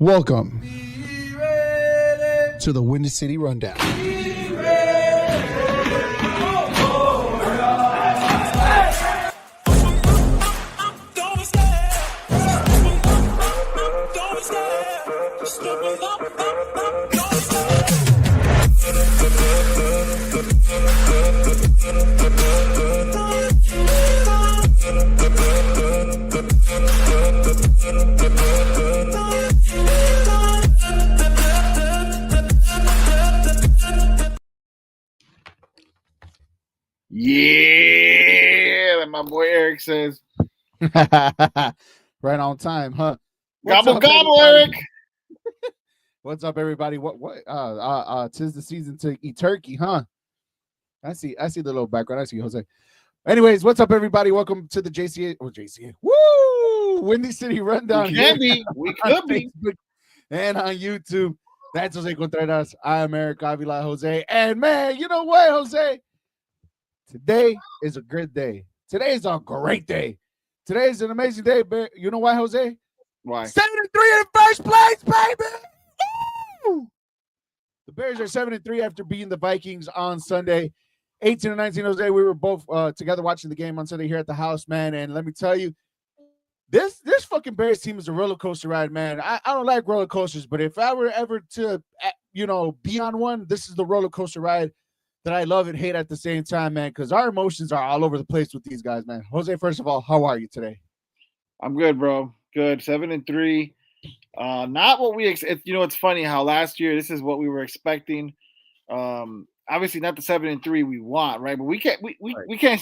Welcome to the Windy City Rundown. Yeah, like my boy Eric says. Right on time, huh? Gobble gobble, Eric. What's up, everybody? Tis the season to eat turkey, huh? I see the little background. I see Jose. Anyways, what's up, everybody? Welcome to the JCA. Woo! Windy City Rundown. We could be. Facebook and on YouTube. That's Jose Contreras. I am Eric Avila Jose. And man, you know what, Jose? Today is a good day. Today is a great day. Today is an amazing day. You know why, Jose? Why? 7-3 in first place, baby. Woo! The Bears are 7-3 after beating the Vikings on Sunday. 18-19, Jose. We were both together watching the game on Sunday here at the house, man. And let me tell you, this fucking Bears team is a roller coaster ride, man. I don't like roller coasters, but if I were ever to, be on one, this is the roller coaster ride that I love and hate at the same time, man, because our emotions are all over the place with these guys, man. Jose, first of all, how are you today? I'm good, bro. Good. 7-3. Not what we it's funny how last year this is what we were expecting. Obviously not the 7-3 we want, right? But we can't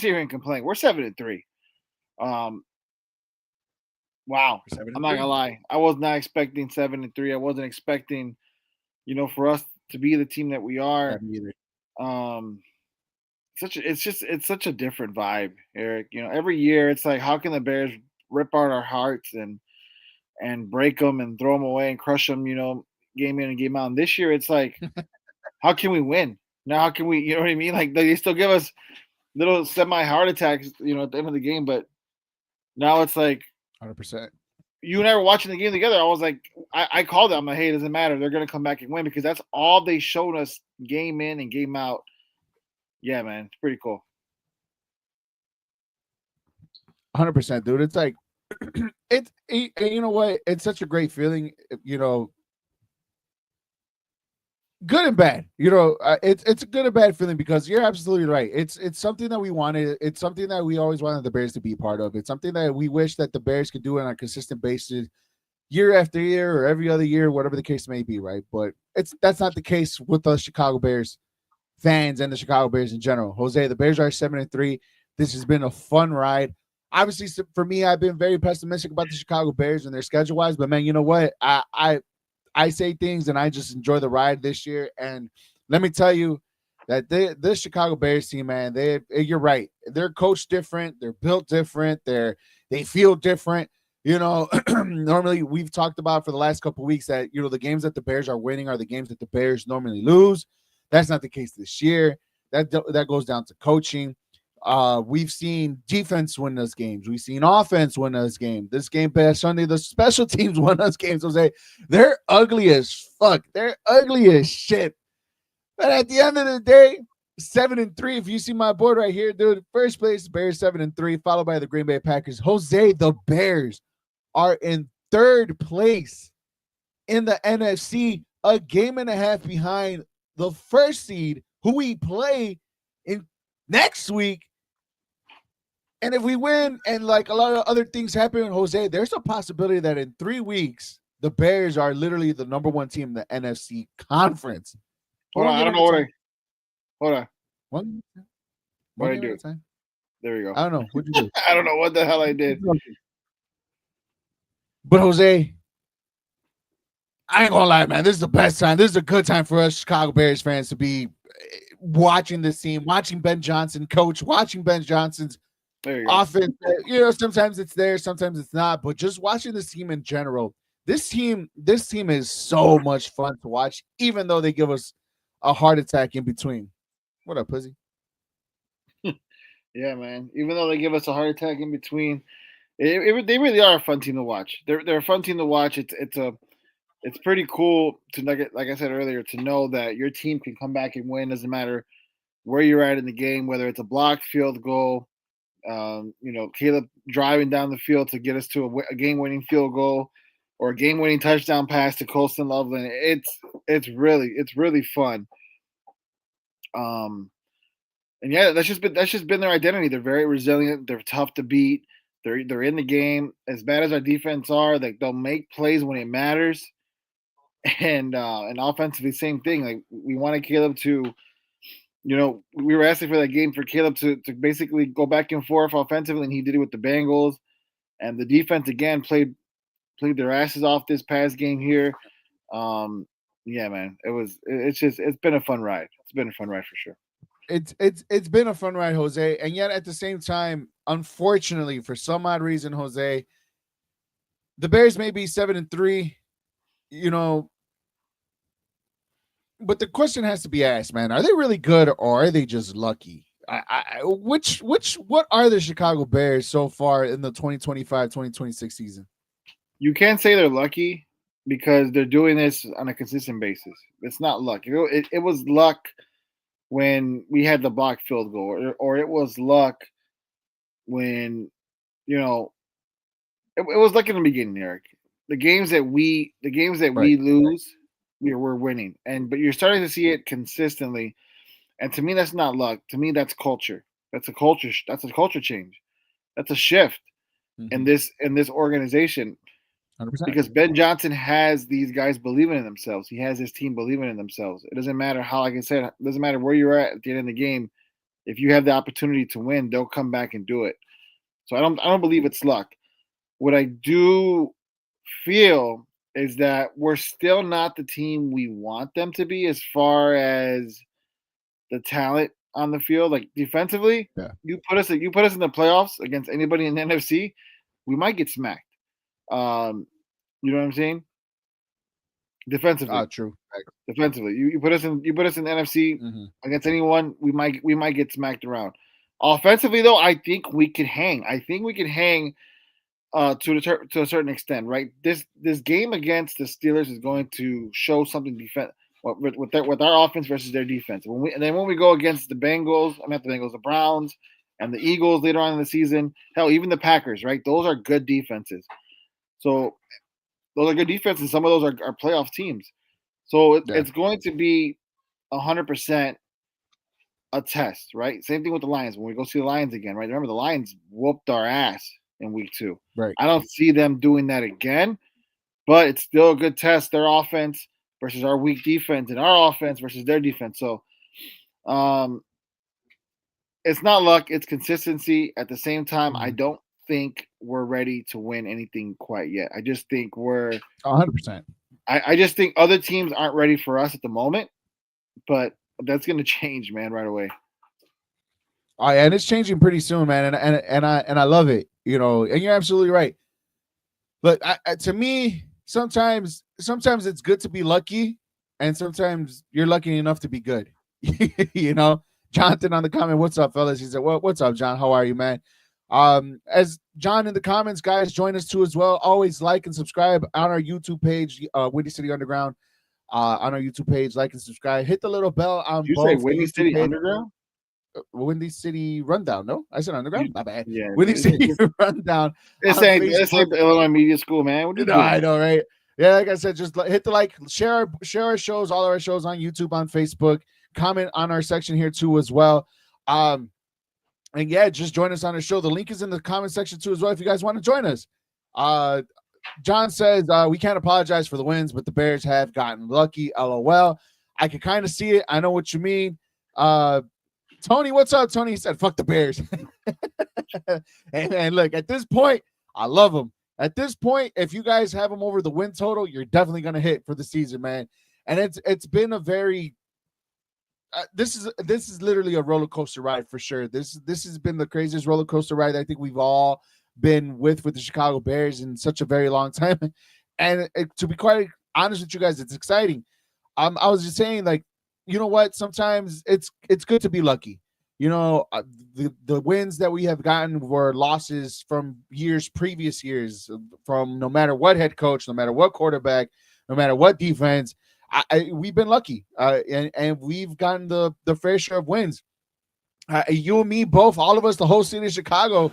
sit here and complain. We're 7-3. Wow. I'm not gonna lie. I was not expecting 7-3. I wasn't expecting, for us to be the team that we are. It's such a different vibe, Eric. Every year it's like, how can the Bears rip out our hearts and break them and throw them away and crush them, game in and game out. And this year it's like, how can we win? Now how can we, you know what I mean? Like they still give us little semi heart attacks, at the end of the game, but now it's like 100%. You and I were watching the game together. I was like, I called it. I'm like, hey, it doesn't matter. They're gonna come back and win because that's all they showed us game in and game out. Yeah, man, it's pretty cool. 100%, dude. It's like, you know what? It's such a great feeling, good and bad. It's a good and bad feeling because you're absolutely right. It's something that we wanted. It's something that we always wanted the Bears to be part of. It's something that we wish that the Bears could do on a consistent basis, year after year or every other year, whatever the case may be, right? But that's not the case with the Chicago Bears fans and the Chicago Bears in general. Jose, the Bears are 7-3. This has been a fun ride. Obviously, for me, I've been very pessimistic about the Chicago Bears and their schedule-wise, but man, you know what? I say things and I just enjoy the ride this year. And let me tell you that this Chicago Bears team, man, you're right. They're coached different. They're built different. They feel different. Normally we've talked about for the last couple of weeks that, the games that the Bears are winning are the games that the Bears normally lose. That's not the case this year. That goes down to coaching. We've seen defense win those games. We've seen offense win those games. This game past Sunday, the special teams won those games. Jose, they're ugly as fuck. They're ugly as shit. But at the end of the day, 7-3. If you see my board right here, dude, first place Bears 7-3, followed by the Green Bay Packers. Jose, the Bears are in third place in the NFC, a game and a half behind the first seed, who we play in next week. And if we win and like a lot of other things happen, Jose, there's a possibility that in 3 weeks, the Bears are literally the number one team in the NFC conference. Hold on, I don't know what hold on. What did I do? There we go. I don't know. What'd you do? I don't know what the hell I did. But Jose, I ain't gonna lie, man. This is the best time. This is a good time for us Chicago Bears fans to be watching this team, watching Ben Johnson coach, watching Ben Johnson's offense. Sometimes it's there, sometimes it's not. But just watching this team in general, this team is so much fun to watch, even though they give us a heart attack in between. What up, pussy? Yeah, man. Even though they give us a heart attack in between, they really are a fun team to watch. They're a fun team to watch. It's a it's pretty cool to like I said earlier, to know that your team can come back and win. Doesn't matter where you're at in the game, whether it's a blocked field goal, Caleb driving down the field to get us to a game-winning field goal, or a game-winning touchdown pass to Colston Loveland. It's really fun. Um, and yeah, that's just been their identity. They're very resilient. They're tough to beat. They're in the game. As bad as our defense are, like they'll make plays when it matters. And offensively, same thing. Like we wanted Caleb to, we were asking for that game for Caleb to basically go back and forth offensively, and he did it with the Bengals. And the defense again played their asses off this past game here. Yeah, man, it's been a fun ride. It's been a fun ride for sure. It's been a fun ride, Jose, and yet at the same time, unfortunately, for some odd reason, Jose, the Bears may be 7-3, you know, but the question has to be asked, man: are they really good, or are they just lucky? What are the Chicago Bears so far in the 2025-2026 season? You can't say they're lucky because they're doing this on a consistent basis. It's not luck. It was luck when we had the blocked field goal, or it was luck when you know it was luck in the beginning, Eric. The games that we Right. lose, we're winning, but you're starting to see it consistently. And to me, that's not luck. To me, that's culture. That's a culture. That's a culture change. That's a shift in Mm-hmm. this organization, 100%. because Ben Johnson has these guys believing in themselves. He has his team believing in themselves. It doesn't matter how, like I said, it doesn't matter where you're at the end of the game. If you have the opportunity to win, they'll come back and do it. So I don't believe it's luck. What I do feel is that we're still not the team we want them to be as far as the talent on the field. Like defensively, Yeah. you put us in the playoffs against anybody in the NFC, we might get smacked. Um, you know what I'm saying? Defensively, True. defensively, you put us in the NFC Mm-hmm. against anyone, we might get smacked around. Offensively, though, I think we can hang. I think we can hang to a certain extent, right? This game against the Steelers is going to show something defense with our offense versus their defense. When we go against the Bengals, I mean not the Bengals, the Browns, and the Eagles later on in the season, hell, even the Packers, right? Those are good defenses. So those are good defenses. Some of those are playoff teams. So Yeah. it's going to be 100% a test, right? Same thing with the Lions. When we go see the Lions again, right? Remember the Lions whooped our ass in week 2. Right. I don't see them doing that again, but it's still a good test. Their offense versus our weak defense, and our offense versus their defense. So, um, it's not luck; it's consistency. At the same time, I Mm-hmm. don't think we're ready to win anything quite yet. I just think 100%. I just think other teams aren't ready for us at the moment, but that's going to change, man, right away. And it's changing pretty soon, man. And I love it. And you're absolutely right. But to me, sometimes it's good to be lucky, and sometimes you're lucky enough to be good. you know, Jonathan on the comment, what's up, fellas? He said, "Well, what's up, John? How are you, man?" As John in the comments, guys, join us too as well. Always like and subscribe on our YouTube page, Windy City Underground. On our YouTube page, like and subscribe. Hit the little bell on Did you say both the Whitney YouTube City page. Underground? Windy City Rundown. No, I said You, Underground. My bad. yeah, Windy City Rundown this on ain't Facebook. the Illinois Media School, man. What are you No, I doing? know, right? Yeah, like I said, just hit the like, share our shows, all our shows on YouTube, on Facebook. Comment on our section here too as well. Um, and yeah, just join us on the show. The link is in the comment section too as well if you guys want to join us. John says we can't apologize for the wins, but the Bears have gotten lucky. LOL. I can kind of see it. I know what you mean. Tony, what's up? Tony said, "Fuck the Bears." and look, at this point, I love them. At this point, if you guys have them over the win total, you're definitely gonna hit for the season, man. And it's been a very this is literally a roller coaster ride for sure. This has been the craziest roller coaster ride I think we've all been with the Chicago Bears in such a very long time. And to be quite honest with you guys, it's exciting. I was just saying, like, you know what? Sometimes it's good to be lucky. The wins that we have gotten were losses from previous years, from no matter what head coach, no matter what quarterback, no matter what defense. We've been lucky, and we've gotten the fair share of wins. You and me both, all of us, the whole city of Chicago,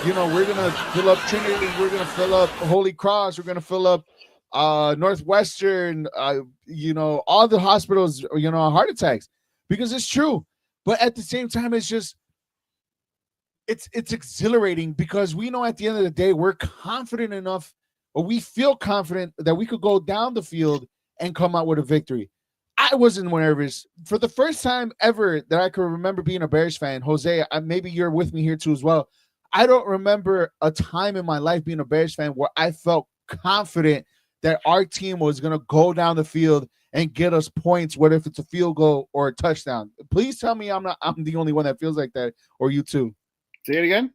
we're gonna fill up Trinity, we're gonna fill up Holy Cross, we're gonna fill up Northwestern, all the hospitals, heart attacks, because it's true. But at the same time, it's exhilarating because we know at the end of the day we're confident enough, or we feel confident that we could go down the field and come out with a victory. I wasn't nervous for the first time ever that I can remember being a Bears fan. Jose, maybe you're with me here too as well. I don't remember a time in my life being a Bears fan where I felt confident that our team was going to go down the field and get us points, whether if it's a field goal or a touchdown. Please tell me I'm the only one that feels like that, or you too. Say it again.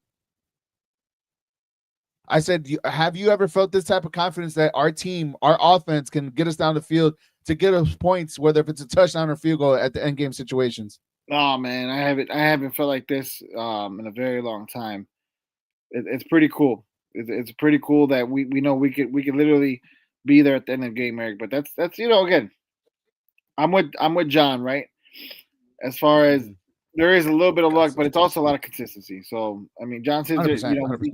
I said, have you ever felt this type of confidence that our team, our offense can get us down the field to get us points, whether if it's a touchdown or field goal at the end game situations? Oh man, I haven't felt like this in a very long time. It's pretty cool. It's pretty cool that we know we could literally be there at the end of the game, Eric. But that's again, I'm with John, right? As far as there is a little bit of luck, but it's also a lot of consistency. So I mean, John says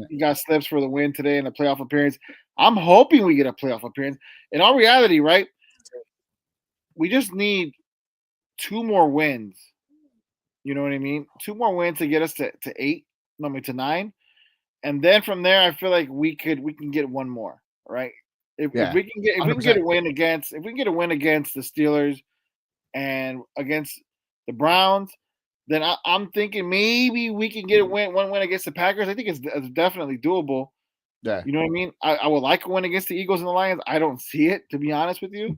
he got slips for the win today in a playoff appearance. I'm hoping we get a playoff appearance. In all reality, right? We just need 2 more wins. You know what I mean? 2 more wins to get us to 8, to 9. And then from there, I feel like we can get 1 more, right? If we can get a win against the Steelers and against the Browns, then I'm thinking maybe we can get one win against the Packers. I think it's definitely doable. Yeah. You know what I mean? I would like a win against the Eagles and the Lions. I don't see it, to be honest with you.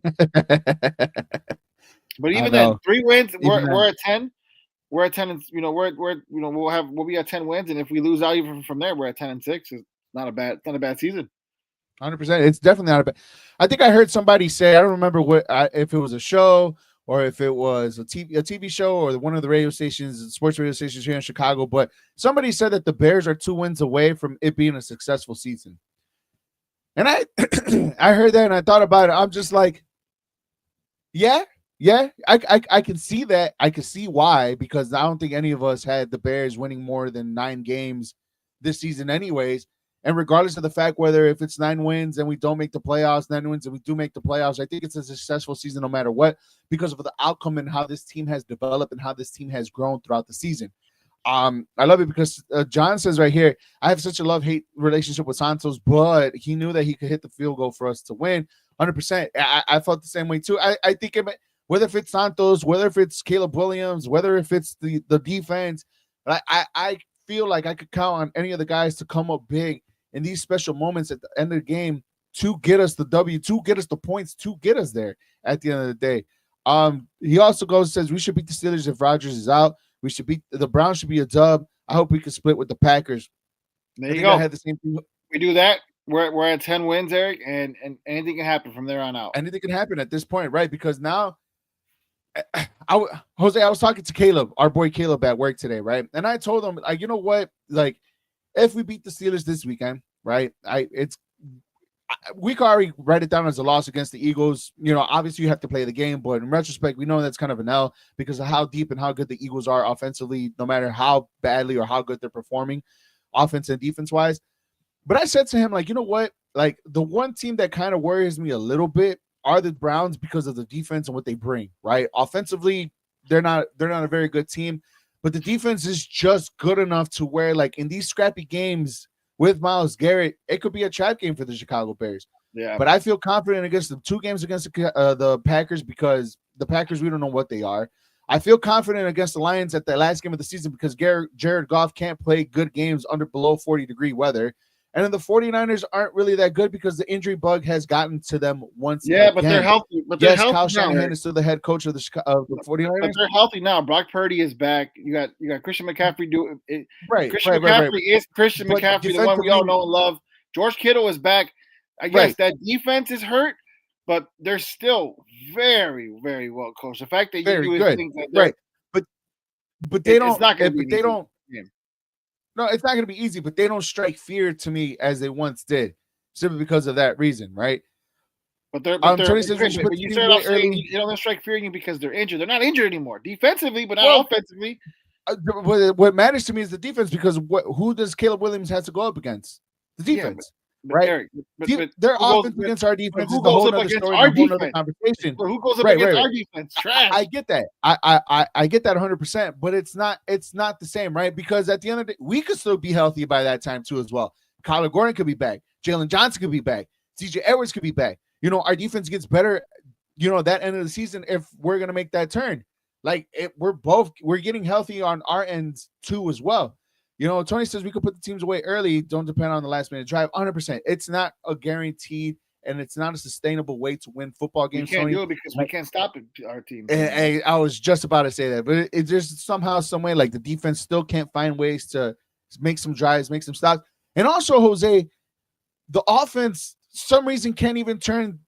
But even then, 3 wins, we're at 10. We're at 10, and we'll be at 10 wins, and if we lose out even from there, we're at 10-6. It's not a bad season. 100%. It's definitely not a bad. I think I heard somebody say, I don't remember if it was a show or if it was a TV show or one of the radio stations, sports radio stations here in Chicago, but somebody said that the Bears are 2 wins away from it being a successful season. And I I heard that and I thought about it. I'm just like, yeah, I can see that. I can see why, because I don't think any of us had the Bears winning more than 9 games this season anyways. And regardless of the fact whether if it's 9 wins and we don't make the playoffs, 9 wins and we do make the playoffs, I think it's a successful season no matter what, because of the outcome and how this team has developed and how this team has grown throughout the season. I love it because John says right here, I have such a love-hate relationship with Santos, but he knew that he could hit the field goal for us to win. 100%. I felt the same way too. I think whether if it's Santos, whether if it's Caleb Williams, whether if it's the defense, I feel like I could count on any of the guys to come up big in these special moments at the end of the game to get us the W, to get us the points, to get us there at the end of the day. He also says we should beat the Steelers if Rodgers is out. We should beat the Browns. Should be a dub. I hope we can split with the Packers. There you go. I had the same thing. We do that. We're at 10 wins, Eric, and anything can happen from there on out. Anything can happen at this point, right? Because now, Jose, I was talking to Caleb, our boy Caleb, at work today, right? And I told him, you know what? Like, if we beat the Steelers this weekend, right? We can already write it down as a loss against the Eagles. Obviously you have to play the game, but in retrospect, we know that's kind of an L because of how deep and how good the Eagles are offensively, no matter how badly or how good they're performing, offense and defense wise. But I said to him, you know what? Like, the one team that kind of worries me a little bit are the Browns because of the defense and what they bring, right? Offensively, they're not a very good team, but the defense is just good enough to where, in these scrappy games with Myles Garrett, it could be a trap game for the Chicago Bears. Yeah. But I feel confident against the 2 games against the Packers, because the Packers, we don't know what they are. I feel confident against the Lions at the last game of the season because Jared Goff can't play good games below 40-degree weather. And then the 49ers aren't really that good because the injury bug has gotten to them once again. But they're healthy. Kyle Shanahan is still the head coach of the 49ers. But they're healthy now. Brock Purdy is back. You got Christian McCaffrey doing it. Right. Christian McCaffrey is Christian McCaffrey, the one we all know and love. George Kittle is back. I guess that defense is hurt, but they're still very, very well coached. The fact that you do things like that, right. But they don't. It's not going to be. They don't. No, it's not going to be easy, but they don't strike fear to me as they once did, simply because of that reason, right? Tony says we should put the you teams started away off saying early. you don't strike fear in you because they're injured. They're not injured anymore defensively, but not Well, offensively. What matters to me is the defense because who does Caleb Williams have to go up against? The defense, But right? Eric, Their who offense against our defense is who the goes whole up other against story our and a whole other defense? conversation. Who goes up Right, against right. our defense? Trash. I get that. I get that 100%, but it's not the same, right? Because at the end of the day, we could still be healthy by that time too as well. Kyler Gordon could be back. Jalen Johnson could be back. CJ Edwards could be back. Our defense gets better, that end of the season if we're going to make that turn. Like we're getting healthy on our ends too as well. Tony says we could put the teams away early. Don't depend on the last minute drive. 100%. It's not a guaranteed and it's not a sustainable way to win football games. We can't Tony. do it because we can't stop our team. And I was just about to say that, but it's just somehow, some way, like the defense still can't find ways to make some drives, make some stops. And also, Jose, the offense, some reason, can't even turn,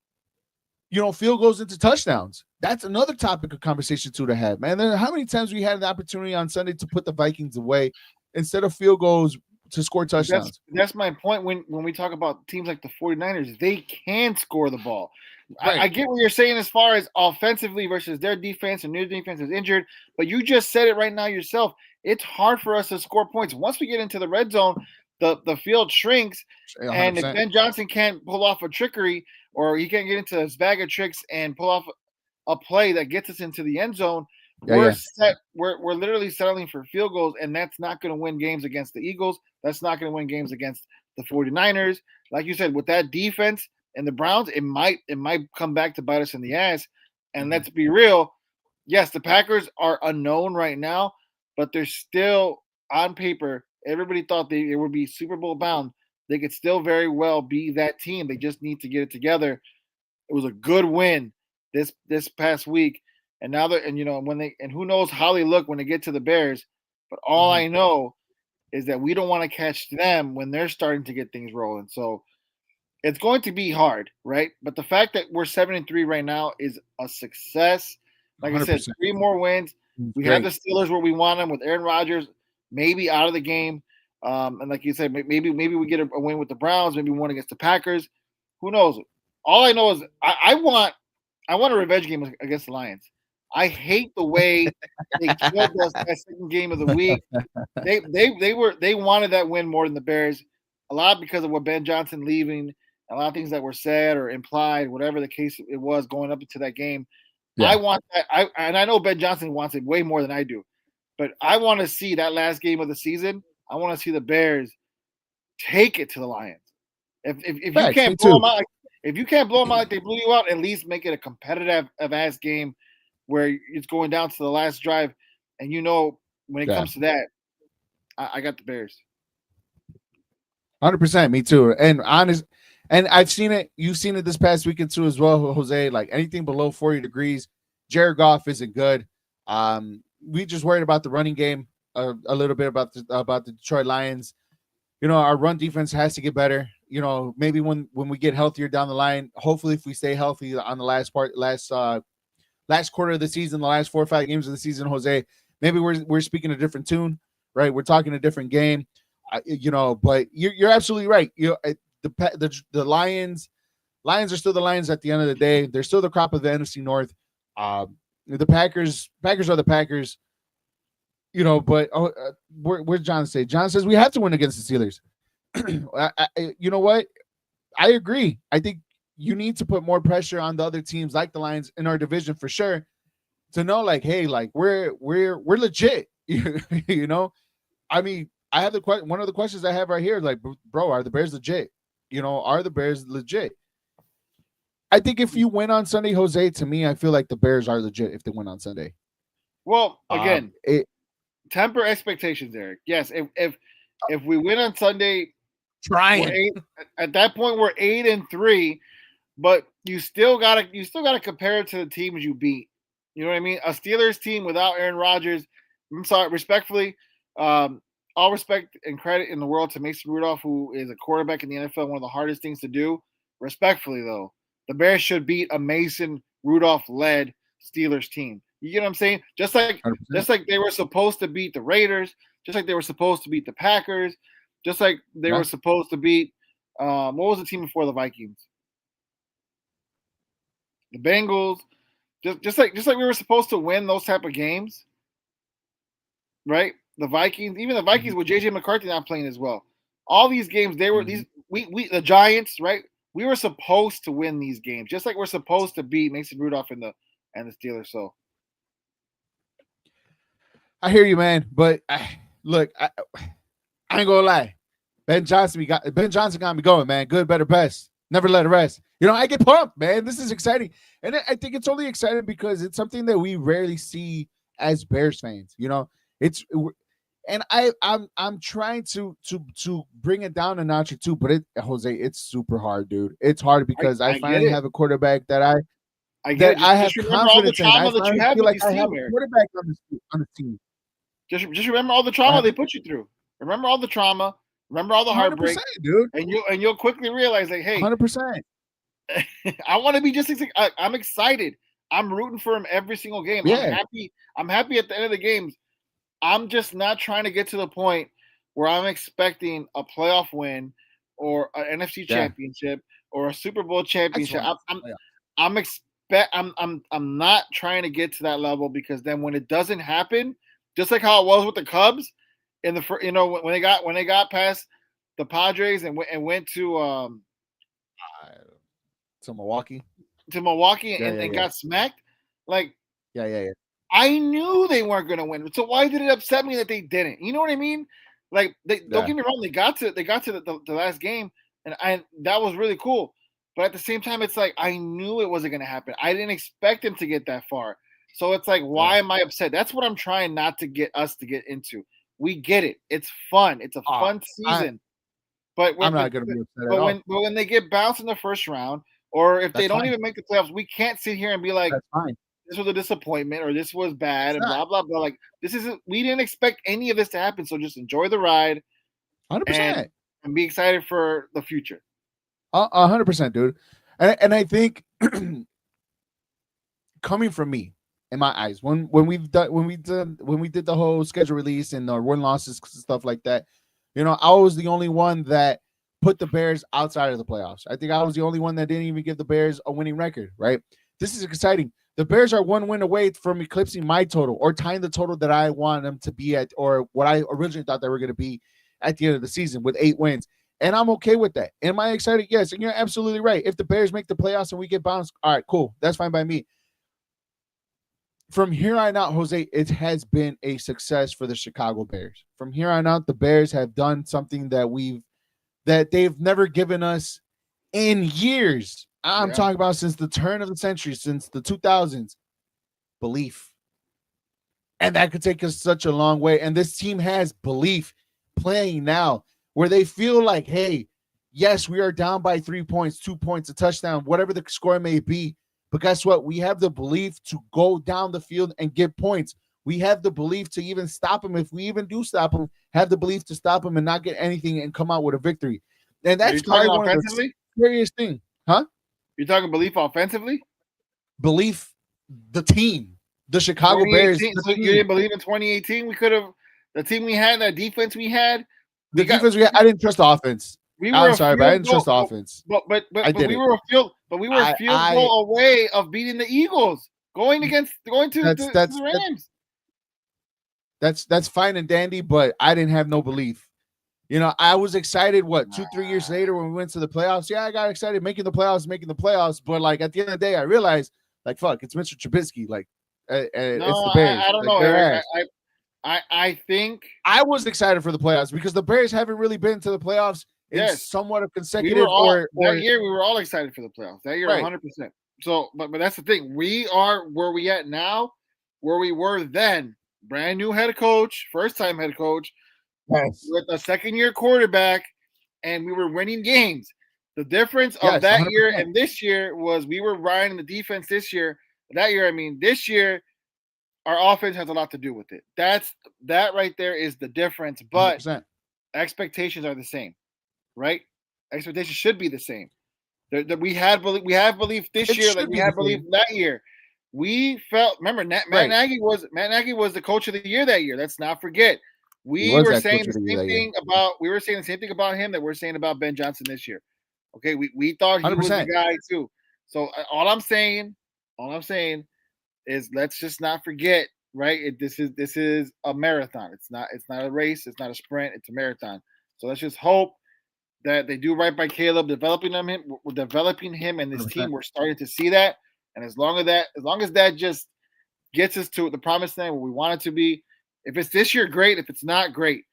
field goals into touchdowns. That's another topic of conversation too to have, man. How many times we had an opportunity on Sunday to put the Vikings away instead of field goals to score touchdowns? That's my point when we talk about teams like the 49ers, they can score the ball. Right. I get what you're saying as far as offensively versus their defense and their defense is injured, but you just said it right now yourself. It's hard for us to score points. Once we get into the red zone, the field shrinks, 100%. And if Ben Johnson can't pull off a trickery or he can't get into his bag of tricks and pull off a play that gets us into the end zone, we're literally settling for field goals, and that's not going to win games against the Eagles. That's not going to win games against the 49ers. Like you said, with that defense and the Browns, it might come back to bite us in the ass. And let's be real. Yes, the Packers are unknown right now, but they're still on paper. Everybody thought they would be Super Bowl bound. They could still very well be that team. They just need to get it together. It was a good win this past week. And now who knows how they look when they get to the Bears. But all I know is that we don't want to catch them when they're starting to get things rolling. So it's going to be hard, right? But the fact that we're 7-3 right now is a success. Like 100%. I said, 3 more wins. We have the Steelers where we want them with Aaron Rodgers maybe out of the game. And like you said, maybe we get a win with the Browns, maybe one against the Packers. Who knows? All I know is I want a revenge game against the Lions. I hate the way they killed us that second game of the week. They wanted that win more than the Bears, a lot because of what Ben Johnson leaving, a lot of things that were said or implied, whatever the case it was going up into that game. Yeah. I want that. I know Ben Johnson wants it way more than I do, but I want to see that last game of the season. I want to see the Bears take it to the Lions. If you can't blow them out, if you can't blow them out like they blew you out, at least make it a competitive ass game where it's going down to the last drive. And when it comes to that, I got the Bears. 100%, me too. And I've seen it. You've seen it this past weekend too as well, Jose. Like anything below 40 degrees, Jared Goff isn't good. We just worried about the running game a little bit about the Detroit Lions. Our run defense has to get better. Maybe when we get healthier down the line, hopefully if we stay healthy on the last quarter of the season, the last 4 or 5 games of the season, Jose, maybe we're speaking a different tune, right? We're talking a different game, but you're absolutely right. The Lions are still the Lions at the end of the day. They're still the crop of the NFC North. The Packers are the Packers, but where's John say? John says we have to win against the Steelers. You know what? I agree. I think you need to put more pressure on the other teams like the Lions in our division for sure to know like, hey, like we're legit. I mean, I have one of the questions I have right here, like, bro, are the Bears legit? Are the Bears legit? I think if you win on Sunday, Jose, to me, I feel like the Bears are legit if they win on Sunday. Well, again, temper expectations, Eric. Yes, if we win on Sunday, at that point we're 8-3. But you still gotta compare it to the teams you beat. You know what I mean? A Steelers team without Aaron Rodgers. I'm sorry, respectfully, all respect and credit in the world to Mason Rudolph, who is a quarterback in the NFL, one of the hardest things to do. Respectfully, though, the Bears should beat a Mason Rudolph-led Steelers team. You get what I'm saying? Just like they were supposed to beat the Raiders, just like they were supposed to beat the Packers, just like they were supposed to beat what was the team before the Vikings? the Bengals, just like we were supposed to win those type of games, right? The Vikings, even the Vikings with JJ McCarthy not playing as well. All these games, they were these we the Giants, right? We were supposed to win these games, just like we're supposed to beat Mason Rudolph and the Steelers. So I hear you, man. But look, I ain't gonna lie. Ben Johnson got me going, man. Good, better, best. Never let it rest. You know, I get pumped, man. This is exciting, and I think it's only exciting because it's something that we rarely see as Bears fans. You know, it's and I'm trying to bring it down a notch or two, but Jose, it's super hard, dude. It's hard because I finally have a quarterback that I have confidence in. I finally feel like I have a quarterback on the team. Just remember all the trauma they put you through. Remember all the trauma. Remember all the heartbreak, dude. And you'll quickly realize, like, hey, 100%. I want to be just. I'm excited. I'm rooting for him every single game. Yeah. I'm happy at the end of the games. I'm just not trying to get to the point where I'm expecting a playoff win or an NFC championship or a Super Bowl championship. I'm not trying to get to that level because then when it doesn't happen, just like how it was with the Cubs in the when they got past the Padres and went to Milwaukee and got smacked, like yeah. I knew they weren't going to win. So why did it upset me that they didn't? You know what I mean? Like don't get me wrong, they got to the last game and that was really cool. But at the same time, it's like I knew it wasn't going to happen. I didn't expect them to get that far. So it's like, why am I upset? That's what I'm trying not to get us to get into. We get it. It's fun. It's a fun season. But I'm not going to be upset at all. But when they get bounced in the first round, or if they don't even make the playoffs, we can't sit here and be like, this was a disappointment or this was bad and blah, blah, blah. Like, we didn't expect any of this to happen. So just enjoy the ride 100% and be excited for the future. 100%, dude. And I think coming from me, in my eyes, when we did the whole schedule release and the win losses stuff like that, you know, I was the only one that put the Bears outside of the playoffs. I think I was the only one that didn't even give the Bears a winning record. Right? This is exciting. The Bears are one win away from eclipsing my total or tying the total that I want them to be at, or what I originally thought they were going to be at the end of the season with 8 wins. And I'm okay with that. Am I excited? Yes. And you're absolutely right. If the Bears make the playoffs and we get bounced, all right, cool. That's fine by me. From here on out, Jose, it has been a success for the Chicago Bears. From here on out, the Bears have done something that they've never given us in years. I'm talking about since the turn of the century, since the 2000s. Belief. And that could take us such a long way. And this team has belief playing now where they feel like, hey, yes, we are down by 3 points, 2 points, a touchdown, whatever the score may be. But guess what? We have the belief to go down the field and get points. We have the belief to even stop them. If we even do stop them, have the belief to stop them and not get anything and come out with a victory. And that's probably one of the scariest things. Huh? You're talking belief offensively? Belief, the team, the Chicago Bears. So you didn't believe in 2018? We could have, the team we had, that defense we had. I didn't trust the offense. I'm sorry, but I didn't trust the offense. But we were a field goal away of beating the Eagles, going to the Rams. That's fine and dandy, but I didn't have no belief. You know, I was excited. 2-3 years later when we went to the playoffs? Yeah, I got excited making the playoffs. But like at the end of the day, I realized like fuck, it's Mr. Trubisky. Like it's the Bears. I don't know, Eric. I think I was excited for the playoffs because the Bears haven't really been to the playoffs in somewhat of consecutive. That year we were all excited for the playoffs. That year, 100%. So, but that's the thing. We are where we at now, where we were then. Brand new head coach, first time head coach, with a second-year quarterback, and we were winning games. The difference of that 100%. Year and this year was we were riding the defense this year. This year, our offense has a lot to do with it. That right there is the difference. But 100%. Expectations are the same, right? Expectations should be the same. We have belief this year, like we had belief that year. We felt. Remember, Matt Nagy was the coach of the year that year. Let's not forget. We were saying the same thing about him that we're saying about Ben Johnson this year. Okay, we thought he 100%. Was the guy too. So all I'm saying is let's just not forget, right? This is a marathon. It's not a race. It's not a sprint. It's a marathon. So let's just hope that they do right by Caleb, developing him and this team. 100%. We're starting to see that, and as long as that just gets us to the promised land where we want it to be. If it's this year, great. If it's not, great,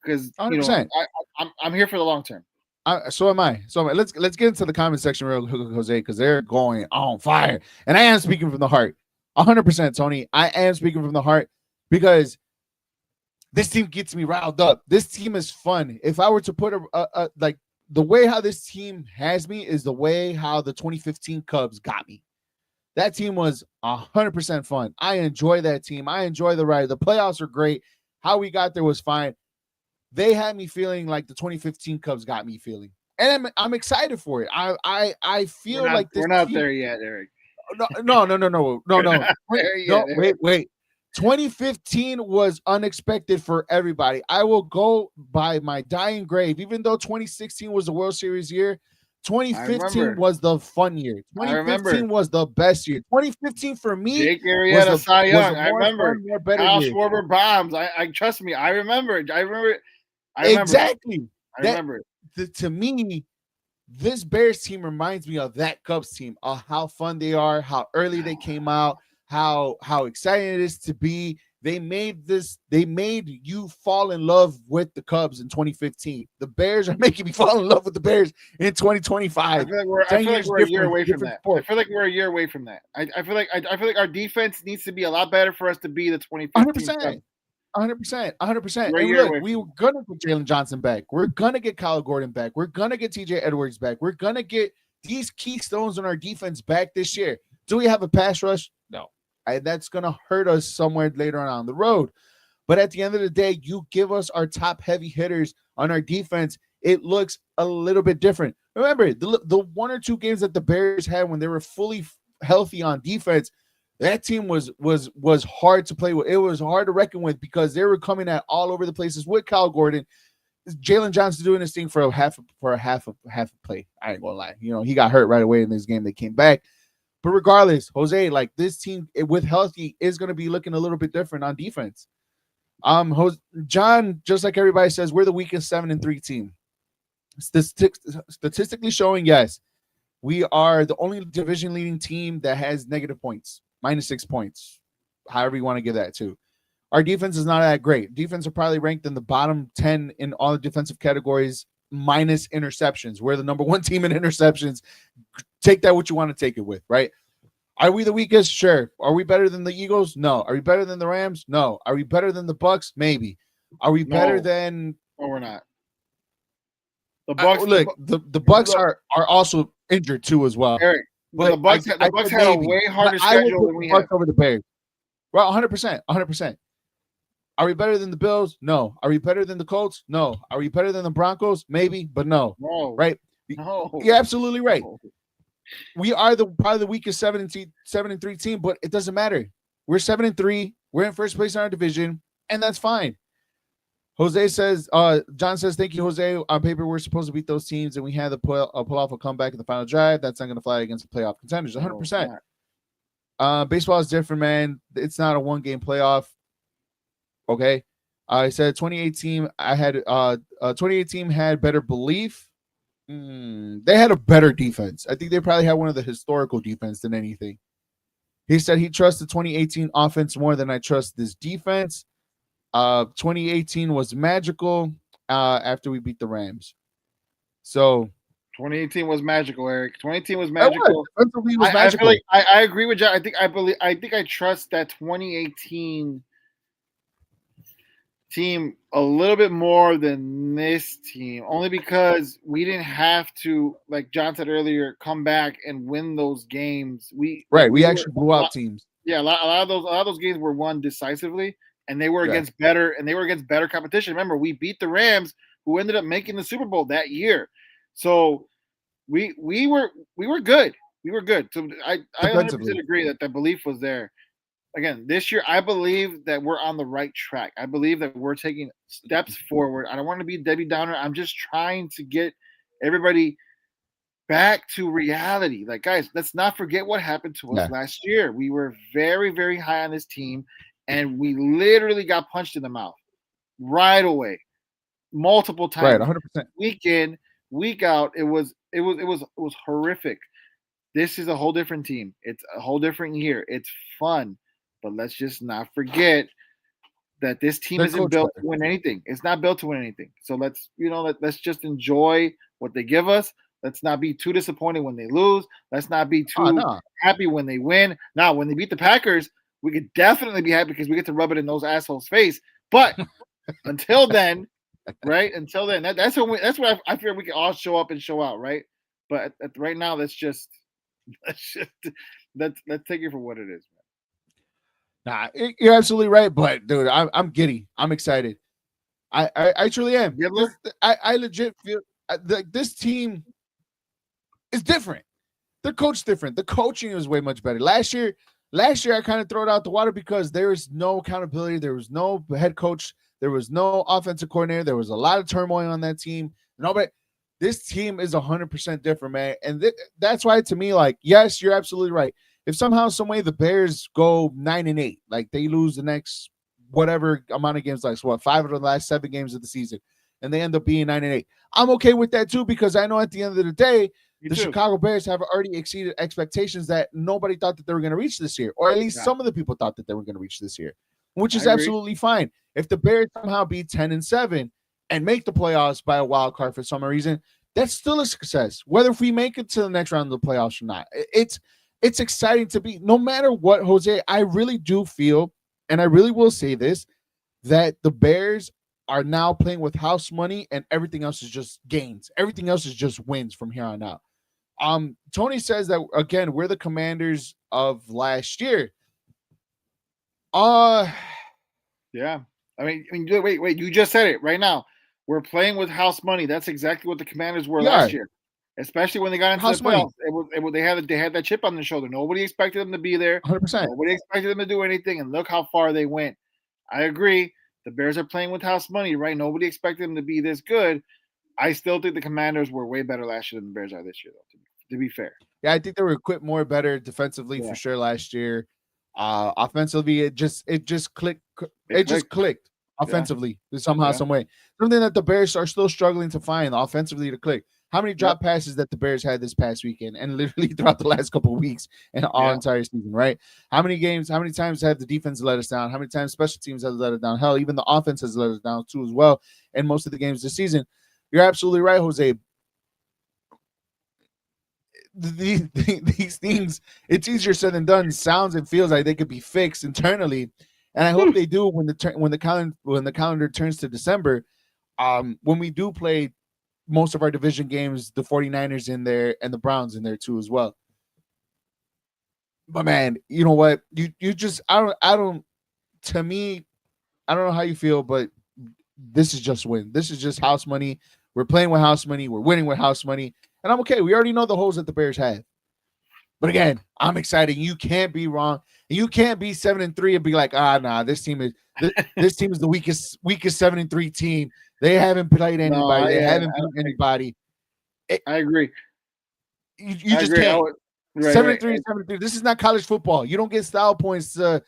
because 100%. I'm here for the long term. So am I. So am I. Let's get into the comment section real quick, Jose, because they're going on fire. And I am speaking from the heart. 100%, Tony. I am speaking from the heart because this team gets me riled up. This team is fun. If I were to put a like the way how this team has me is the way how the 2015 Cubs got me. That team was 100% fun. I enjoy that team. I enjoy the ride. The playoffs are great. How we got there was fine. They had me feeling like the 2015 Cubs got me feeling, and I'm excited for it. I feel like this. We're not there yet, Eric. No. Wait. 2015 was unexpected for everybody. I will go by my dying grave, even though 2016 was the World Series year. 2015 was the fun year. 2015 was the best year. 2015 for me. Jake Arrieta, Cy Young. I remember. Kyle Schwarber bombs. I trust me. I remember. Exactly. I remember. To me, this Bears team reminds me of that Cubs team, of how fun they are, how early they came out, how exciting it is to be. They made you fall in love with the Cubs in 2015. The Bears are making me fall in love with the Bears in 2025. I feel like we're a year away from that. I feel like we're a year away from that. I feel like our defense needs to be a lot better for us to be the 2015. 100%. And look, we're gonna get Jalen Johnson back. We're gonna get Kyle Gordon back. We're gonna get TJ Edwards back. We're gonna get these keystones on our defense back this year. Do we have a pass rush? No. That's gonna hurt us somewhere later on the road. But at the end of the day, you give us our top heavy hitters on our defense, it looks a little bit different. Remember, the one or two games that the Bears had when they were fully healthy on defense, that team was hard to play with. It was hard to reckon with because they were coming at all over the places with Kyle Gordon. Jalen Johnson doing this thing for a half a play. I ain't gonna lie. He got hurt right away in this game. They came back. But regardless, Jose, like this team with healthy is going to be looking a little bit different on defense. John, just like everybody says, we're the weakest 7-3 team. Statistically showing, yes, we are the only division leading team that has negative points, -6 points, however you want to give that to. Our defense is not that great. Defense are probably ranked in the bottom 10 in all the defensive categories, minus interceptions. We're the number one team in interceptions. Take that what you want to take it with, right? Are we the weakest? Sure. Are we better than the Eagles? No. Are we better than the Rams? No. Are we better than the Bucks? Maybe. Are we better than? No, we're not. The Bucks. The Bucks are also injured too as well. Eric, but the Bucks had a way harder schedule than we had. Over the Bears. Well, 100%. Are we better than the Bills? No. Are we better than the Colts? No. Are we better than the Broncos? Maybe, but no. No. Right? No. You're absolutely right. No. We are probably the weakest 7-3 team, but it doesn't matter. We're 7-3. We're in first place in our division, and that's fine. Jose says, John says, thank you, Jose. On paper, we're supposed to beat those teams, and we had to pull off a comeback in the final drive. That's not going to fly against the playoff contenders. 100%. Baseball is different, man. It's not a one-game playoff. Okay. I said 2018. 2018 had better belief. They had a better defense. I think they probably had one of the historical defense than anything. He said he trusts the 2018 offense more than I trust this defense. 2018 was magical after we beat the Rams. So 2018 was magical, Eric. 2018 was magical. Was magical. I feel like I agree with you. I think I trust that 2018 team a little bit more than this team, only because we didn't have to, like John said earlier, come back and win those games. We actually blew out teams. Yeah, a lot of those games were won decisively, and they were against better competition. Remember, we beat the Rams, who ended up making the Super Bowl that year. So we were good. We were good. So I 100% agree that the belief was there. Again, this year, I believe that we're on the right track. I believe that we're taking steps forward. I don't want to be Debbie Downer. I'm just trying to get everybody back to reality. Like, guys, let's not forget what happened to us Yeah. last year. We were very, very high on this team, and we literally got punched in the mouth right away, multiple Right. times, 100%. week in, week out. It was horrific. This is a whole different team. It's a whole different year. It's fun, but let's just not forget that this team They're isn't coached built better. to win anything. It's not built to win anything. So let's just enjoy what they give us. Let's not be too disappointed when they lose. Let's not be Oh, too no. happy when they win. Now, when they beat the Packers, we could definitely be happy because we get to rub it in those assholes' face. But until then, right? Until then, that's what I feel we can all show up and show out, right? But right now, let's just let's take it for what it is. Nah, you're absolutely right. But dude, I'm giddy. I'm excited. I truly am. Gibbler? I legit feel this team is different. They're coached different. The coaching is way much better. Last year I kind of throw it out the water because there was no accountability. There was no head coach. There was no offensive coordinator. There was a lot of turmoil on that team. Nobody. This team is 100% different, man. And that's why, to me, like, yes, you're absolutely right. If somehow, some way, the Bears go 9-8, like they lose the next whatever amount of games, like what, 5 of the last 7 games of the season, and they end up being 9-8, I'm okay with that too, because I know at the end of the day, Me the too. Chicago Bears have already exceeded expectations that nobody thought that they were going to reach this year, or at least Yeah. some of the people thought that they were going to reach this year, which is I agree. absolutely fine. If the Bears somehow be 10-7 and make the playoffs by a wild card for some reason, that's still a success. Whether if we make it to the next round of the playoffs or not, it's exciting to be. No matter what, Jose, I really do feel, and I really will say this, that the Bears are now playing with house money, and everything else is just gains. Everything else is just wins from here on out. Tony says that again, we're the Commanders of last year. Yeah. I mean, wait. You just said it right now. We're playing with house money. That's exactly what the Commanders were We last are. year, especially when they got into House the money. playoffs. They had that chip on their shoulder. Nobody expected them to be there. 100%. Nobody expected them to do anything, and look how far they went. I agree. The Bears are playing with house money, right? Nobody expected them to be this good. I still think the Commanders were way better last year than the Bears are this year, though. To be fair. Yeah, I think they were equipped more better defensively for sure last year. Offensively, it just clicked. It just clicked offensively somehow, some way. Something that the Bears are still struggling to find offensively to click. How many drop passes that the Bears had this past weekend and literally throughout the last couple of weeks and all entire season, right? How many times have the defense let us down? How many times special teams have let us down? Hell, even the offense has let us down too as well in most of the games this season. You're absolutely right, Jose. These things, it's easier said than done. Sounds and feels like they could be fixed internally, and I hope they do when the calendar turns to December. When we do play most of our division games, the 49ers in there and the Browns in there too as well. But man, you know what? You just I don't. To me, I don't know how you feel, but this is just win. This is just house money. We're playing with house money. We're winning with house money. And I'm okay. We already know the holes that the Bears have. But again, I'm excited. You can't be wrong. You can't be 7-3 and be like, nah, this team is the weakest 7-3 team. They haven't played anybody. They haven't beaten anybody. I agree. You just can't. 7-3, 7-3. This is not college football. You don't get style points to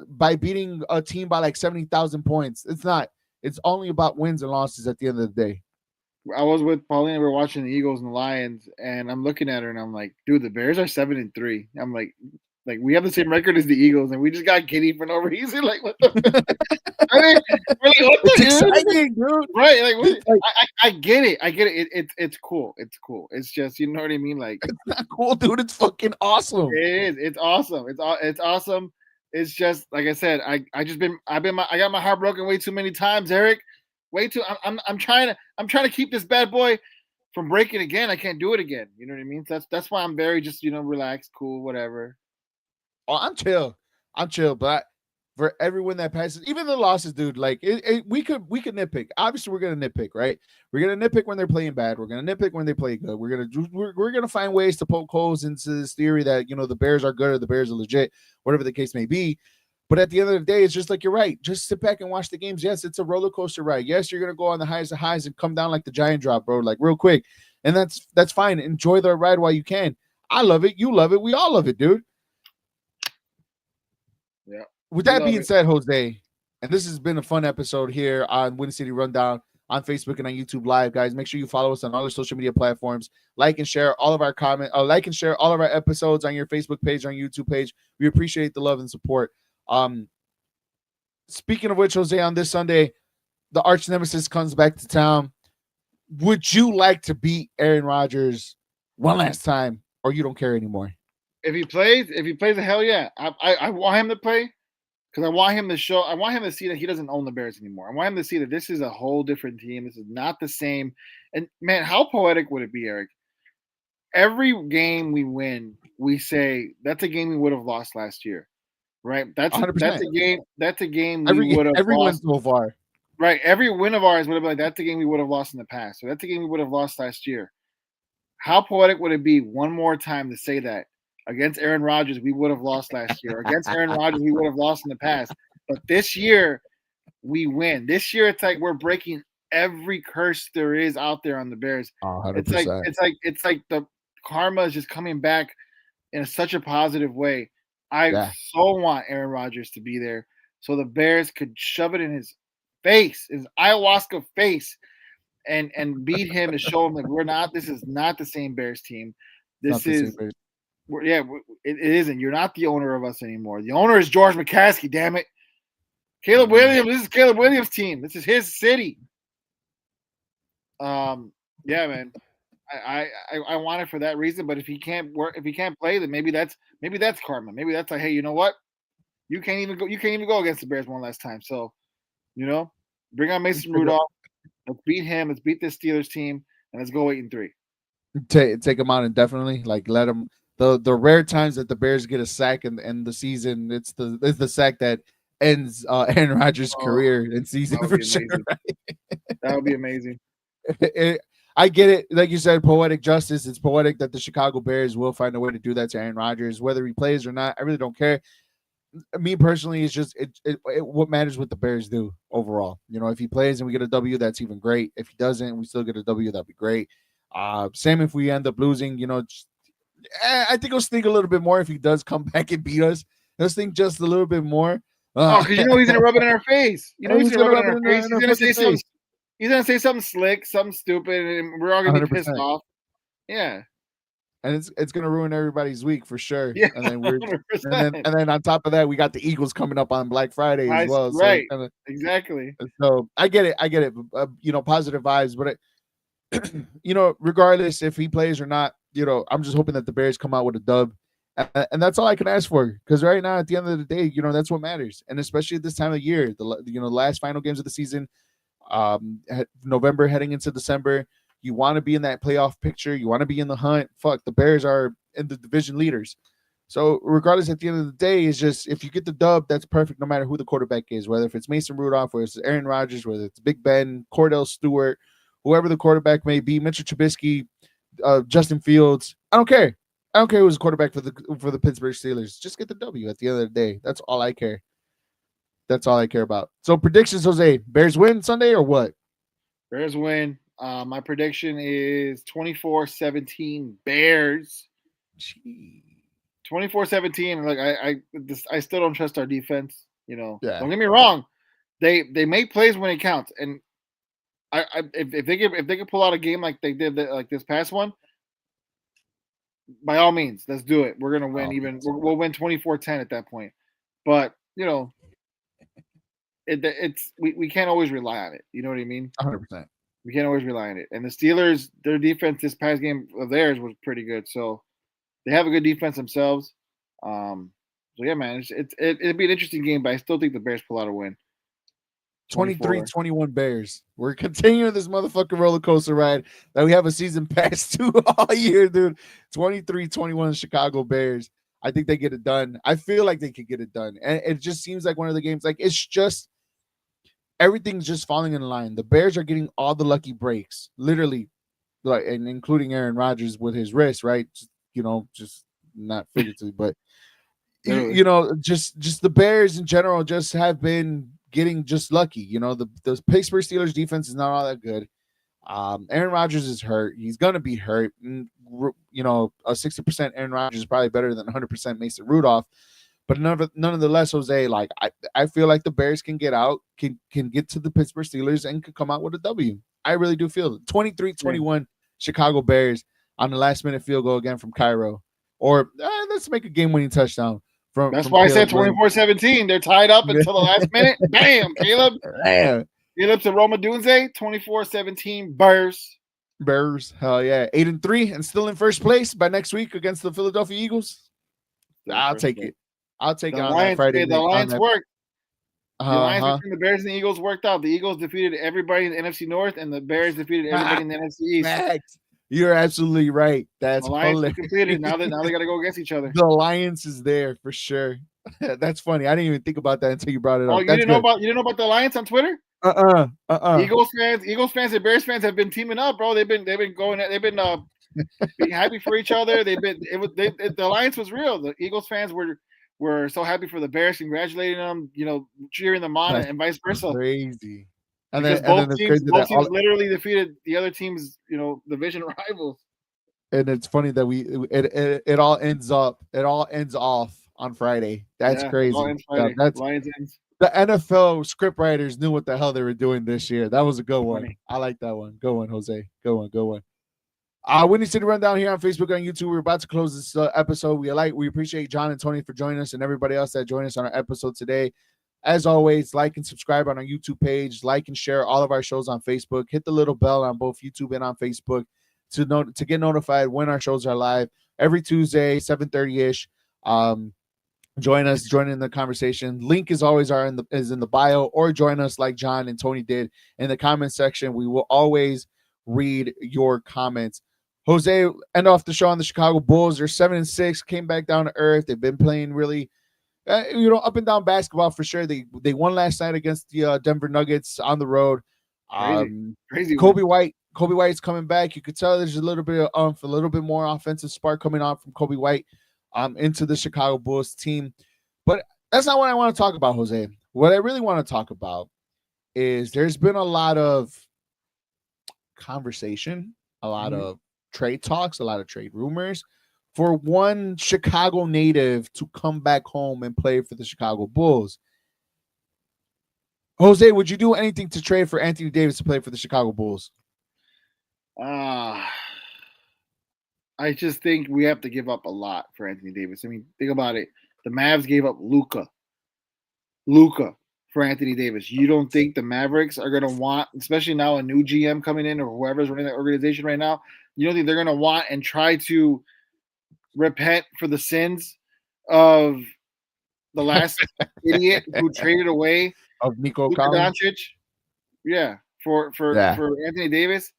by beating a team by like 70,000 points. It's not. It's only about wins and losses at the end of the day. I was with Paulina. We were watching the Eagles and the Lions, and I'm looking at her, and I'm like, dude, the Bears are 7-3. I'm like we have the same record as the Eagles, and we just got giddy for no reason. Like, what the? I mean, it's exciting, dude. Right? I get it. It's cool. It's cool. It's just, you know what I mean. Like, it's not cool, dude. It's fucking awesome. It is. It's awesome. It's awesome. It's just like I said. I got my heart broken way too many times, Eric. Way too. I'm trying to keep this bad boy from breaking again. I can't do it again. You know what I mean? That's why I'm very just, relaxed, cool, whatever. Oh, I'm chill, but for everyone that passes, even the losses, dude, like we could nitpick. Obviously, we're gonna nitpick, right? We're gonna nitpick when they're playing bad. We're gonna nitpick when they play good. We're gonna find ways to poke holes into this theory that the Bears are good or the Bears are legit, whatever the case may be. But at the end of the day, it's just like you're right. Just sit back and watch the games. Yes, it's a roller coaster ride. Yes, you're gonna go on the highest of highs and come down like the giant drop, bro. Like real quick. and that's fine. Enjoy the ride while you can. I love it. You love it. We all love it, dude. Yeah. With We that love being it. said, Jose, and this has been a fun episode here on Windy City Rundown on Facebook and on YouTube Live, guys. Make sure you follow us on all our social media platforms. Like and share all of our like and share all of our episodes on your Facebook page, on YouTube page. We appreciate the love and support. Speaking of which, Jose, on this Sunday, the arch nemesis comes back to town. Would you like to beat Aaron Rodgers one last time, or you don't care anymore? If he plays, a hell yeah. I want him to play because I want him to show. I want him to see that he doesn't own the Bears anymore. I want him to see that this is a whole different team. This is not the same. And man, how poetic would it be, Eric? Every game we win, we say that's a game we would have lost last year, right? That's a 100%. game. That's a game we would have Every win lost. so far. Right. Every win of ours would have been like that's a game we would have lost in the past. So that's a game we would have lost last year. How poetic would it be one more time to say that against Aaron Rodgers we would have lost last year. Against Aaron Rodgers we would have lost in the past. But this year we win. This year it's like we're breaking every curse there is out there on the Bears. 100%. It's like the karma is just coming back in such a positive way. I so want Aaron Rodgers to be there so the Bears could shove it in his face, his ayahuasca face, and beat him and show him that we're not. This is not the same Bears team. This is it isn't. You're not the owner of us anymore. The owner is George McCaskey. Damn it, Caleb Williams. This is Caleb Williams' team. This is his city. Yeah, man. I want it for that reason. But if he can't work, if he can't play, then maybe that's karma. Maybe that's like, hey, you know what? You can't even go against the Bears one last time. So, bring on Mason Rudolph. Let's beat him. Let's beat this Steelers team, and let's go 8-3. Take him out indefinitely. Like let him. The rare times that the Bears get a sack in the season, it's the sack that ends Aaron Rodgers' career in season for sure. Right? That would be amazing. I get it. Like you said, poetic justice. It's poetic that the Chicago Bears will find a way to do that to Aaron Rodgers, whether he plays or not. I really don't care. Me personally, it's just what matters what the Bears do overall. If he plays and we get a W, that's even great. If he doesn't, we still get a W, that'd be great. Same if we end up losing. I think he'll stink a little bit more if he does come back and beat us. He'll stink just a little bit more. Because he's gonna rub it in our face. He's gonna rub it in our face. He's gonna say something. He's gonna say something slick, something stupid, and we're all gonna be pissed off. Yeah. And it's gonna ruin everybody's week for sure. Yeah, and then on top of that, we got the Eagles coming up on Black Friday as well. Right. So exactly. So I get it. Positive vibes, but regardless if he plays or not, I'm just hoping that the Bears come out with a dub, and that's all I can ask for. Because right now, at the end of the day, that's what matters, and especially at this time of year, the last final games of the season, November heading into December. You want to be in that playoff picture. You want to be in the hunt. Fuck, the Bears are in the division leaders. So regardless, at the end of the day, it's just if you get the dub, that's perfect no matter who the quarterback is, whether if it's Mason Rudolph, whether it's Aaron Rodgers, whether it's Big Ben, Cordell Stewart, whoever the quarterback may be, Mitchell Trubisky, Justin Fields. I don't care. I don't care who's the quarterback for the Pittsburgh Steelers. Just get the W at the end of the day. That's all I care. That's all I care about. So predictions, Jose. Bears win Sunday or what? Bears win. My prediction is 24-17 Bears. 24-17. Like I still don't trust our defense. Don't get me wrong. They make plays when it counts, and if they can pull out a game like they did like this past one, by all means, let's do it. We're gonna win. We'll win 24-10 at that point. But we can't always rely on it. You know what I mean? 100%. We can't always rely on it. And the Steelers, their defense this past game of theirs was pretty good. So they have a good defense themselves. So yeah, man, it'd be an interesting game, but I still think the Bears pull out a win. 23-21 Bears. We're continuing this motherfucking roller coaster ride that we have a season pass to all year, dude. 23-21 Chicago Bears. I think they get it done. I feel like they could get it done. And it just seems like one of the games, like it's just everything's just falling in line. The Bears are getting all the lucky breaks, literally, like, and including Aaron Rodgers with his wrist, right? Just not figuratively, but just the Bears in general just have been getting just lucky. The Pittsburgh Steelers defense is not all that good. Aaron Rodgers is hurt. He's gonna be hurt. You know, a 60% Aaron Rodgers is probably better than 100% Mason Rudolph. But nonetheless, Jose, like I feel like the Bears can get out, can get to the Pittsburgh Steelers and can come out with a W. I really do feel it. 23-21 Chicago Bears on the last minute field goal again from Cairo. Or let's make a game winning touchdown from. That's from why Caleb I said 24-17. They're tied up until the last minute. Bam, Caleb. Damn. Caleb to Roma Dunze, 24-17 Bears. Bears, hell yeah, 8-3 and still in first place by next week against the Philadelphia Eagles. I'll take it. I'll take it on that Friday. The Alliance worked. The alliance between the Bears and the Eagles worked out. The Eagles defeated everybody in the NFC North, and the Bears defeated everybody in the NFC East. Max, you're absolutely right. That's hilarious. Completed. Now they got to go against each other. The alliance is there for sure. That's funny. I didn't even think about that until you brought it up. Oh, you didn't know about the alliance on Twitter? Eagles fans and Bears fans have been teaming up, bro. They've been being happy for each other. The alliance was real. The Eagles fans were so happy for the Bears, congratulating them, you know, cheering them on, and vice versa. Crazy. And then both teams literally defeated the other team's, you know, division rivals. And it's funny that it all ends off on Friday. That's crazy. Friday. The NFL script writers knew what the hell they were doing this year. That was a good one. I like that one. Go one, Jose. Go one. Windy City Rundown here on Facebook and YouTube. We're about to close this episode. We appreciate John and Tony for joining us and everybody else that joined us on our episode today. As always, like and subscribe on our YouTube page. Like and share all of our shows on Facebook. Hit the little bell on both YouTube and on Facebook to get notified when our shows are live every Tuesday, 7:30ish. Join in the conversation. Link is always is in the bio, or join us like John and Tony did in the comment section. We will always read your comments. Jose, end off the show on the Chicago Bulls. They're 7-6, came back down to earth. They've been playing really, up and down basketball for sure. They won last night against the Denver Nuggets on the road. Crazy. Kobe White's coming back. You could tell there's a little bit of a little bit more offensive spark coming on from Kobe White into the Chicago Bulls team. But that's not what I want to talk about, Jose. What I really want to talk about is there's been a lot of conversation, a lot of trade talks, a lot of trade rumors for one Chicago native to come back home and play for the Chicago Bulls. Jose, would you do anything to trade for Anthony Davis to play for the Chicago Bulls? I just think we have to give up a lot for Anthony Davis. I mean, think about it. The Mavs gave up Luka for Anthony Davis. You don't think the Mavericks are going to want, especially now a new GM coming in or whoever's running that organization right now, you don't think they're going to want and try to repent for the sins of the last idiot who traded away of Nico Luka Doncic? Yeah, for Anthony Davis?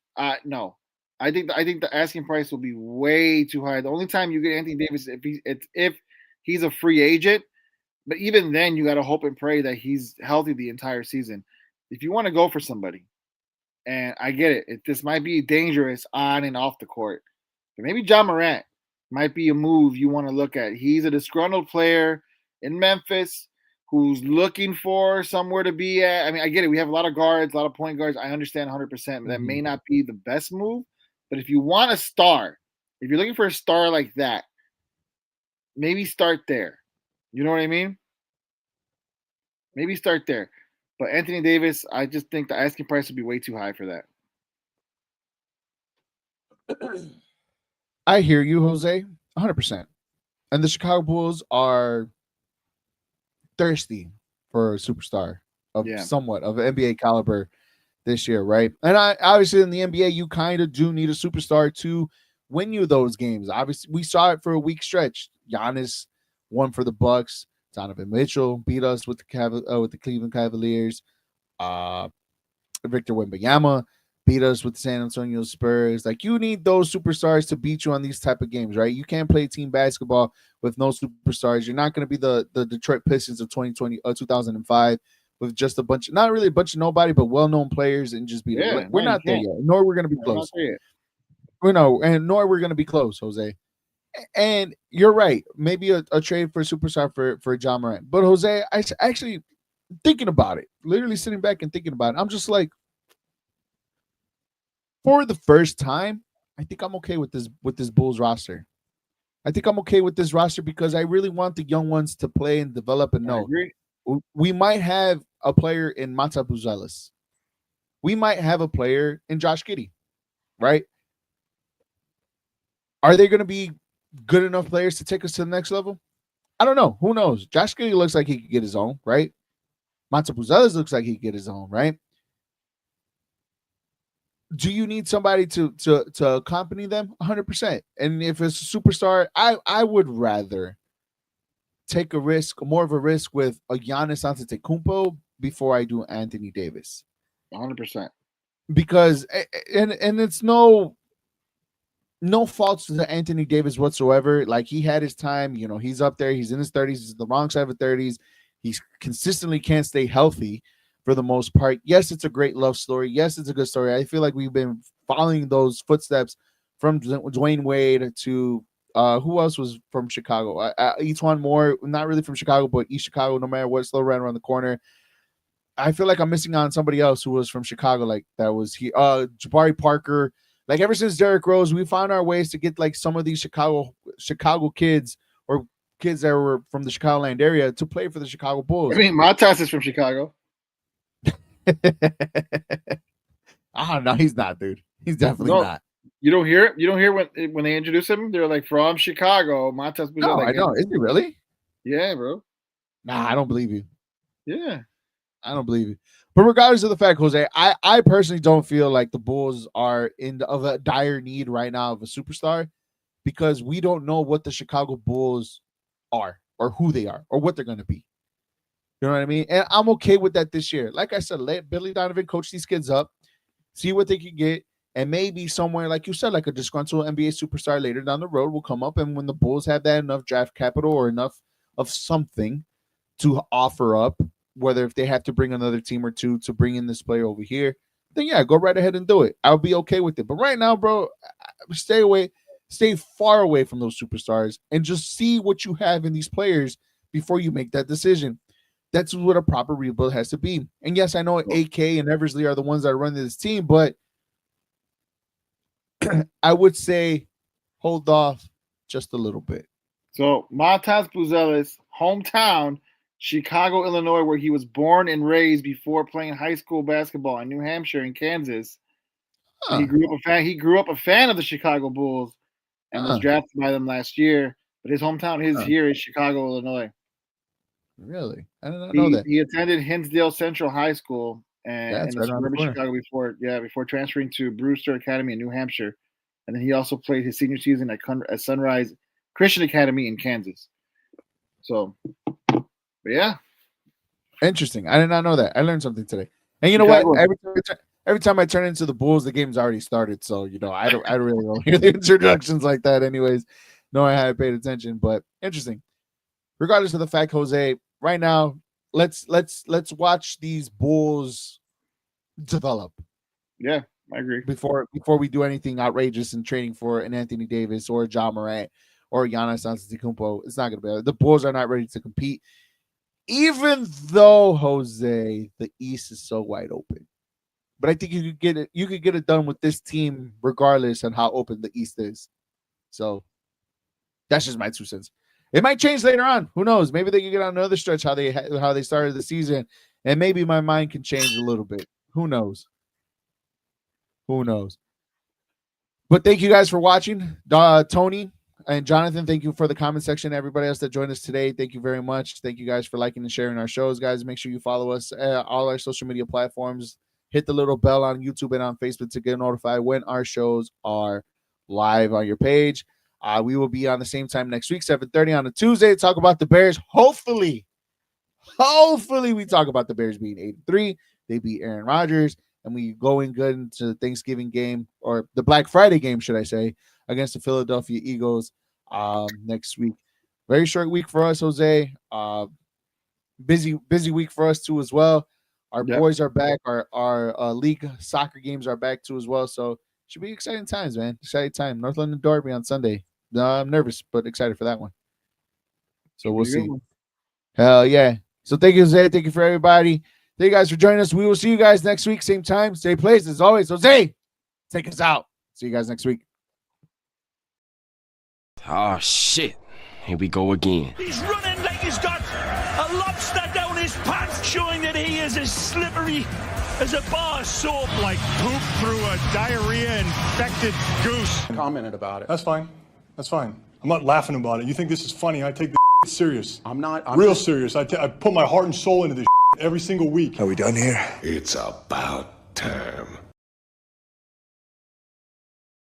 No. I think the asking price will be way too high. The only time you get Anthony Davis if he's a free agent, but even then you got to hope and pray that he's healthy the entire season. If you want to go for somebody, and I get it, this might be dangerous on and off the court, but maybe Ja Morant might be a move you want to look at. He's a disgruntled player in Memphis who's looking for somewhere to be at. I mean, I get it. We have a lot of guards, a lot of point guards. I understand 100%, but that may not be the best move. But if you want a star, if you're looking for a star like that, maybe start there. You know what I mean? Maybe start there. But Anthony Davis, I just think the asking price would be way too high for that. I hear you, Jose, 100%. And the Chicago Bulls are thirsty for a superstar of somewhat of NBA caliber this year, right? And obviously in the NBA, you kind of do need a superstar to win you those games. Obviously, we saw it for a week stretch. Giannis won for the Bucks. Donovan Mitchell beat us with the Cleveland Cavaliers. Victor Wembanyama beat us with the San Antonio Spurs. Like, you need those superstars to beat you on these type of games, right? You can't play team basketball with no superstars. You're not going to be the Detroit Pistons of 2005 with just a bunch, not really a bunch of nobody, but well-known players, and just beat them. We're not there yet, nor we're going to be close. Nor we're going to be close, Jose. And you're right. Maybe a trade for a superstar for Ja Morant. But Jose, I actually thinking about it, literally sitting back and thinking about it. I'm just like, for the first time, I think I'm okay with this Bulls roster. I think I'm okay with this roster because I really want the young ones to play and develop and I know. agree. We might have a player in Mata Buzelis. We might have a player in Josh Giddey, right? Are they going to be good enough players to take us to the next level? I don't know. Who knows? Josh Giddey looks like he could get his own, right? Mata Buzelis looks like he could get his own, right? Do you need somebody to accompany them? 100%. And if it's a superstar, I would rather take a risk, more of a risk with a Giannis Antetokounmpo before I do Anthony Davis, 100%. because and it's no faults to Anthony Davis whatsoever. Like, he had his time, he's up there, he's in his 30s, he's the wrong side of 30s. He consistently can't stay healthy for the most part. Yes, it's a great love story. Yes, it's a good story. I feel like we've been following those footsteps from Dwayne Wade to who else was from Chicago? Etuan Moore, not really from Chicago, but East Chicago, no matter what, still right around the corner. I feel like I'm missing on somebody else who was from Chicago, like that was he. Jabari Parker. Like, ever since Derrick Rose, we found our ways to get like some of these Chicago kids or kids that were from the Chicagoland area to play for the Chicago Bulls. I mean, Matas is from Chicago. Oh no, he's not, dude. He's definitely not. You don't hear it. You don't hear when they introduce him. They're like, from Chicago. Matas. No, like, I know. Is he really? Yeah, bro. Nah, I don't believe you. Yeah, I don't believe you. But regardless of the fact, Jose, I personally don't feel like the Bulls are of a dire need right now of a superstar, because we don't know what the Chicago Bulls are or who they are or what they're going to be. You know what I mean? And I'm okay with that this year. Like I said, let Billy Donovan coach these kids up, see what they can get, and maybe somewhere, like you said, like a disgruntled NBA superstar later down the road will come up, and when the Bulls have that enough draft capital or enough of something to offer up, whether if they have to bring another team or two to bring in this player over here, then yeah, go right ahead and do it. I'll be okay with it. But right now, bro, stay far away from those superstars and just see what you have in these players before you make that decision. That's what a proper rebuild has to be. And yes, I know AK and Eversley are the ones that are running this team, but I would say hold off just a little bit. So Matas Buzelis, hometown, Chicago, Illinois, where he was born and raised before playing high school basketball in New Hampshire and Kansas. Huh. He grew up a fan of the Chicago Bulls and was drafted by them last year. But his hometown here is Chicago, Illinois. Really? I did not know that. He attended Hinsdale Central High School and in the suburban Chicago before transferring to Brewster Academy in New Hampshire. And then he also played his senior season at Sunrise Christian Academy in Kansas. So, but yeah. Interesting. I did not know that. I learned something today. And you know what? Every time I turn into the Bulls, the game's already started. So, I don't really hear the introductions like that anyways. No, I haven't paid attention, but interesting. Regardless of the fact, Jose, right now, let's watch these Bulls develop. Yeah, I agree. Before we do anything outrageous in trading for an Anthony Davis or a Ja Morant or Giannis Antetokounmpo, it's not going to be. The Bulls are not ready to compete, even though, Jose, the East is so wide open. But I think you could get it. You could get it done with this team, regardless of how open the East is. So that's just my 2 cents. It might change later on. Who knows? Maybe they can get on another stretch how they started the season, and maybe my mind can change a little bit. Who knows? Who knows? But thank you guys for watching. Tony and Jonathan, thank you for the comment section. Everybody else that joined us today, thank you very much. Thank you guys for liking and sharing our shows, guys. Make sure you follow us all our social media platforms. Hit the little bell on YouTube and on Facebook to get notified when our shows are live on your page. We will be on the same time next week, 7:30 on a Tuesday, to talk about the Bears. Hopefully we talk about the Bears being 8-3. They beat Aaron Rodgers, and we go in good into the Thanksgiving game, or the Black Friday game, should I say, against the Philadelphia Eagles next week. Very short week for us, Jose. Busy week for us too as well. Our boys are back. Our league soccer games are back too as well. So should be exciting times, man. Exciting time. North London Derby on Sunday. I'm nervous, but excited for that one. So we'll see. Hell yeah. So thank you, Jose. Thank you for everybody. Thank you guys for joining us. We will see you guys next week, same time, same place. As always, Jose. take us out. See you guys next week. Oh, shit. Here we go again. He's running like he's got a lobster down his pants, showing that he is as slippery as a bar of soap. Like poop through a diarrhea-infected goose. Commented about it. That's fine. That's fine. I'm not laughing about it. You think this is funny? I take this serious. I'm not. Real serious. I put my heart and soul into this every single week. Are we done here? It's about time.